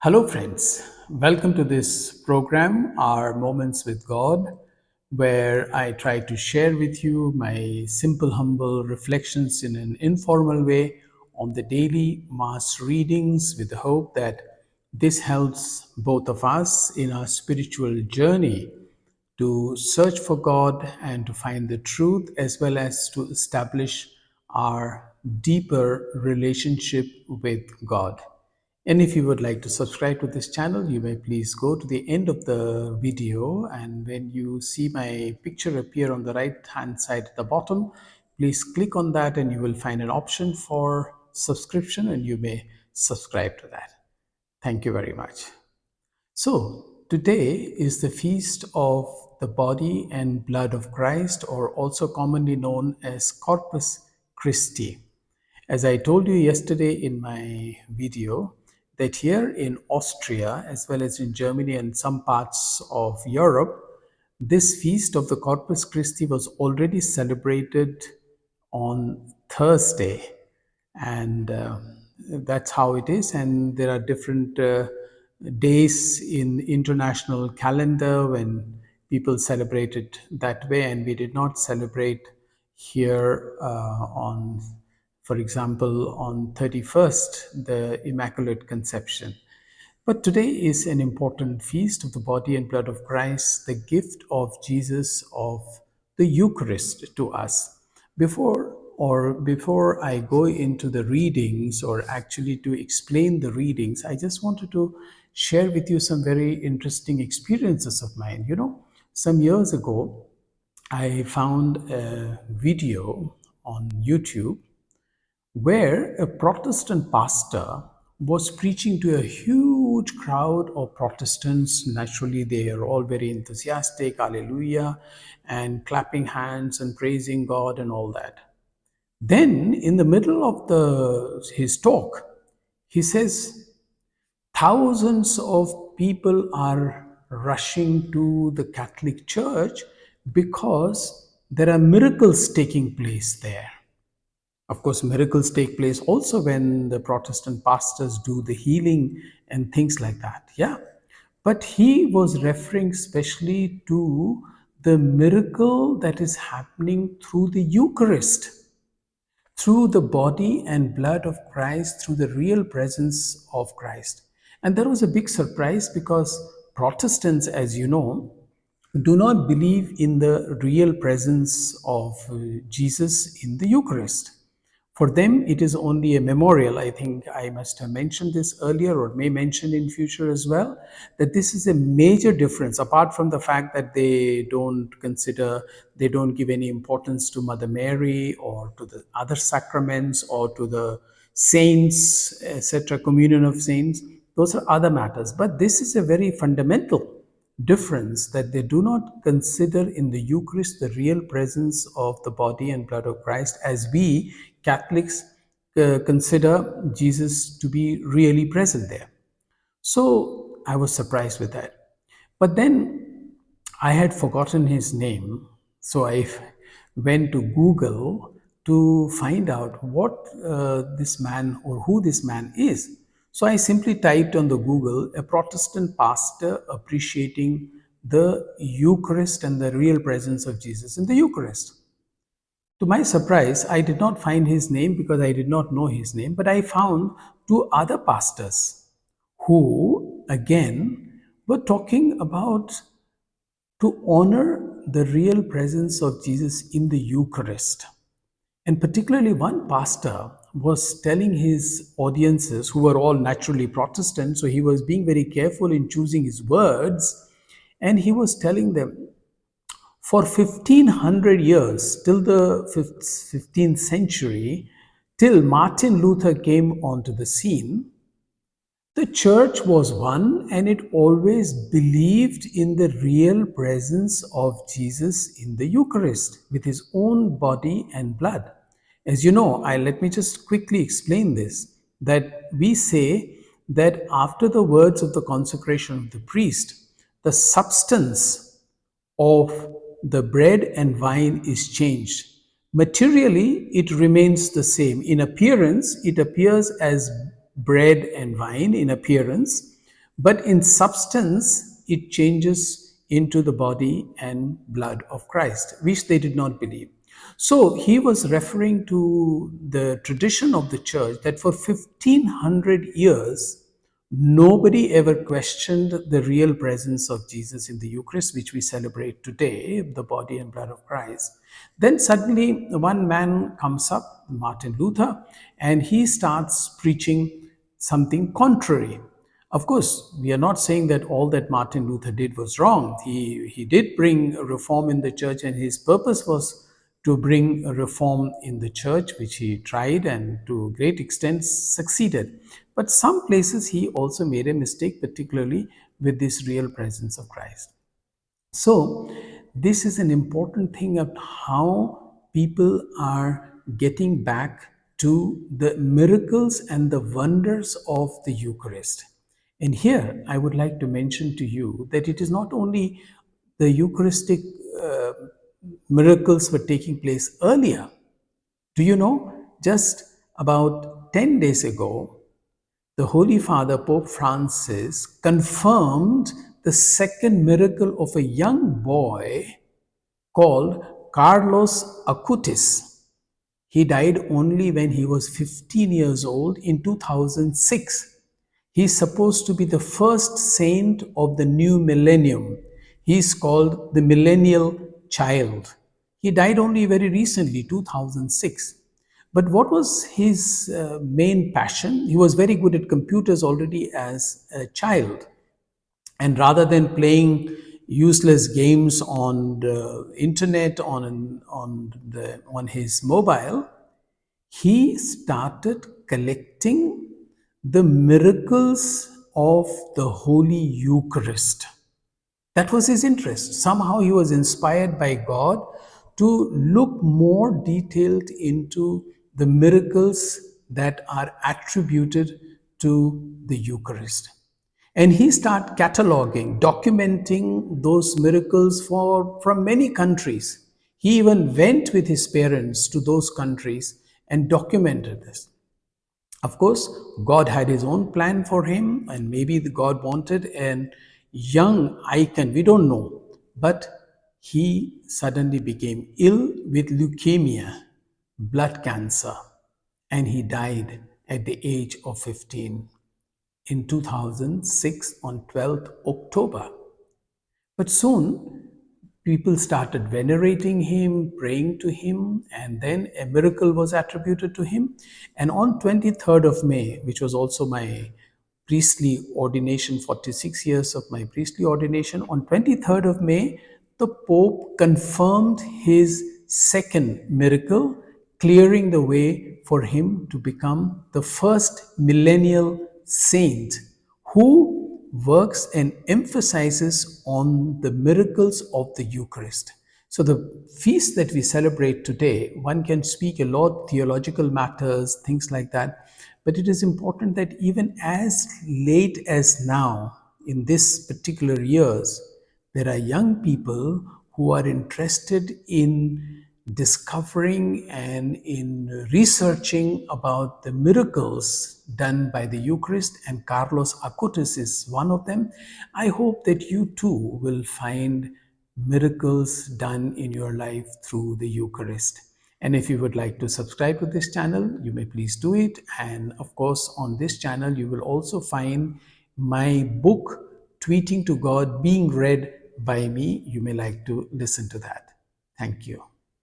Hello, friends. Welcome to this program, Our Moments with God, where I try to share with you my simple, humble reflections in an informal way on the daily Mass readings with the hope that this helps both of us in our spiritual journey to search for God and to find the truth, as well as to establish our deeper relationship with God. And if you would like to subscribe to this channel, you may please go to the end of the video. And when you see my picture appear on the right hand side at the bottom, please click on that and you will find an option for subscription and you may subscribe to that. Thank you very much. So, today is the feast of the body and blood of Christ, or also commonly known as Corpus Christi. As I told you yesterday in my video, that here in Austria, as well as in Germany and some parts of Europe, this feast of the Corpus Christi was already celebrated on Thursday. And that's how it is. And there are different days in international calendar when people celebrate it that way, and we did not celebrate here on, for example, on 31st, the Immaculate Conception. But today is an important feast of the body and blood of Christ, the gift of Jesus, of the Eucharist to us. Before I go into the readings, or actually to explain the readings, I just wanted to share with you some very interesting experiences of mine. Some years ago, I found a video on YouTube where a Protestant pastor was preaching to a huge crowd of Protestants. Naturally, they are all very enthusiastic, hallelujah, and clapping hands and praising God and all that. Then, in the middle of his talk, he says, thousands of people are rushing to the Catholic Church because there are miracles taking place there. Of course, miracles take place also when the Protestant pastors do the healing and things like that. Yeah. But he was referring specially to the miracle that is happening through the Eucharist, through the body and blood of Christ, through the real presence of Christ. And there was a big surprise because Protestants, as you know, do not believe in the real presence of Jesus in the Eucharist. For them, it is only a memorial. I think I must have mentioned this earlier, or may mention in future as well, that this is a major difference, apart from the fact that they don't give any importance to Mother Mary or to the other sacraments or to the saints, etc., communion of saints. Those are other matters. But this is a very fundamental difference, that they do not consider in the Eucharist the real presence of the body and blood of Christ, as we Catholics consider Jesus to be really present there. So I was surprised with that. But then I had forgotten his name, so I went to Google to find out what this man, or who this man is. So I simply typed on the Google, a Protestant pastor appreciating the Eucharist and the real presence of Jesus in the Eucharist. To my surprise, I did not find his name because I did not know his name, but I found two other pastors who, again, were talking about to honor the real presence of Jesus in the Eucharist. And particularly, one pastor was telling his audiences, who were all naturally Protestant, so he was being very careful in choosing his words, and he was telling them, for 1500 years, till the 15th century, till Martin Luther came onto the scene, the church was one, and it always believed in the real presence of Jesus in the Eucharist with his own body and blood. As you know, let me just quickly explain this, that we say that after the words of the consecration of the priest, the substance of the bread and wine is changed. Materially, it remains the same. In appearance, it appears as bread and wine in appearance, but in substance it changes into the body and blood of Christ, which they did not believe. So he was referring to the tradition of the church that for 1500 years nobody ever questioned the real presence of Jesus in the Eucharist, which we celebrate today, the body and blood of Christ. Then suddenly one man comes up, Martin Luther, and he starts preaching something contrary. Of course, we are not saying that all that Martin Luther did was wrong. He did bring a reform in the church, and his purpose was to bring a reform in the church, which he tried and to a great extent succeeded. But some places he also made a mistake, particularly with this real presence of Christ. So, this is an important thing of how people are getting back to the miracles and the wonders of the Eucharist. And here I would like to mention to you that it is not only the Eucharistic uh, miracles were taking place earlier. Do you know, just about 10 days ago, the Holy Father, Pope Francis, confirmed the second miracle of a young boy called Carlos Acutis. He died only when he was 15 years old in 2006. He is supposed to be the first saint of the new millennium. He is called the millennial child. He died only very recently, 2006. But what was his main passion? He was very good at computers already as a child. And rather than playing useless games on the internet, on his mobile, he started collecting the miracles of the Holy Eucharist. That was his interest. Somehow he was inspired by God to look more detailed into the miracles that are attributed to the Eucharist. And he started cataloging, documenting those miracles from many countries. He even went with his parents to those countries and documented this. Of course, God had his own plan for him, and maybe God wanted a young icon. We don't know. But he suddenly became ill with leukemia, blood cancer, and he died at the age of 15 in 2006 on 12th October. But soon, people started venerating him, praying to him, and then a miracle was attributed to him. And on 23rd of May, which was also my priestly ordination, 46 years of my priestly ordination, on 23rd of May, the Pope confirmed his second miracle, clearing the way for him to become the first millennial saint who works and emphasizes on the miracles of the Eucharist. So the feast that we celebrate today, one can speak a lot theological matters, things like that, but it is important that even as late as now, in this particular years, there are young people who are interested in discovering and in researching about the miracles done by the Eucharist, and Carlos Acutis is one of them. I hope that you too will find miracles done in your life through the Eucharist. And if you would like to subscribe to this channel, you may please do it. And of course, on this channel, you will also find my book, Tweeting to God, being read by me. You may like to listen to that. Thank you.